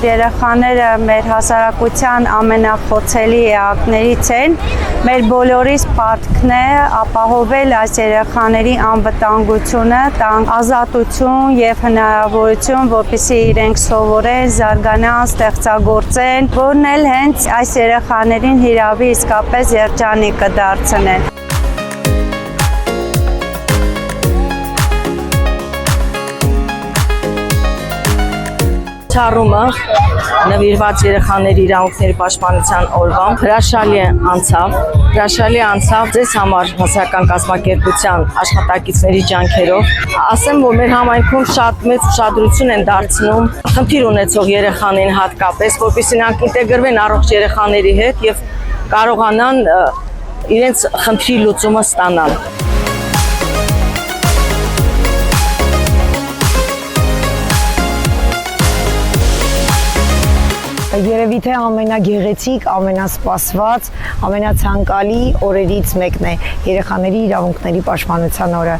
երեխաները մեր հասարակության ամենախոցելի էակներից են։ Մեր բոլորիս պարտքն է ապահովել այս երեխաների անվտանգությունը, տան ազատություն եւ հնարավորություն, որպեսզի իրենք սովորեն, զարգանան, ստեղծագործեն, որն էլ հենց այս երեխաներին հիրավի իսկապես երջանիկ կդարձնեն։ Ցառումը նվիրված երեխաների իրավունքների պաշտպանության օրվան հրաշալի անցավ ձեզ համար հասարակական կազմակերպության աշխատակիցների ջանքերով։ Ասեմ, որ մեր համայնքում շատ մեծ ուշադրություն են դարձնում խնդիր ունեցող երեխաներին հատկապես, որպեսզի նրանք ինտեգրվեն առողջ երեխաների հետ եւ կարողանան իրենց խնդրի լուծումը ստանալ։ Երևի թե ամենագեղեցիկ, ամենասպասված, ամենացանկալի օրերից մեկն է երեխաների իրավունքների պաշտպանության օրը,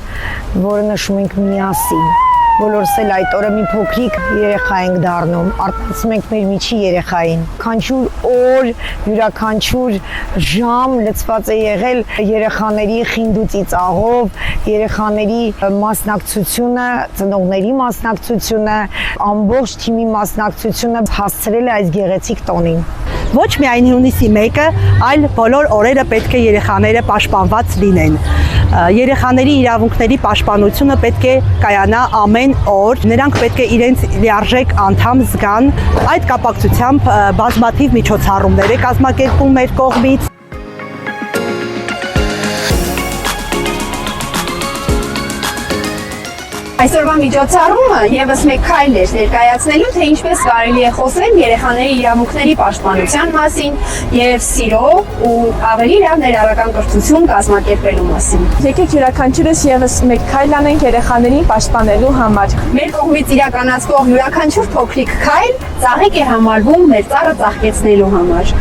որը նշում ենք միասին։ Բոլորս էլ այդ օրը մի փոքրիկ երեխա ենք դառնում, արթնացնում ենք մեր միջի երեխային։ Քանչյուր օր, յուրաքանչյուր ժամ լցված է եղել երեխաների խինդ ու ծիծաղով, երեխաների մասնակցությունը, ծնողների մասնակցությունը, ամբողջ թիմի մասնակցությունը հասցրել է այս գեղեցիկ տոնին։ Ոչ միայն հունիսի 1-ը, այլ բոլոր օրերը պետք է երեխաները պաշտպանված լինեն։ Երեխաների իրավունքների պաշտպանությունը պետք է կայանա ամեն օր, նրանք պետք է իրենց լիարժեք անդամ զգան։ Այդ կապակցությամբ բազմաթիվ միջոցառումներ է կազմակերպվում մեր կողմից։ Այսօրվա միջոցառումը եւս մեկ քայլ էր ներկայացնելու, թե ինչպես կարելի է խոսել երեխաների իրավունքների պաշտպանության մասին եւ սիրո ու ավելի լավ ներառական կրթություն կազմակերպելու մասին։ Եկեք յուրաքանչյուրս եւս մեկ քայլ անենք երեխաներին պաշտպանելու համար։ Մեր կողմից իրականացվող յուրաքանչյուր փոքրիկ քայլ ծաղիկ է համարվում մեր ծառը ծաղկեցնելու համար։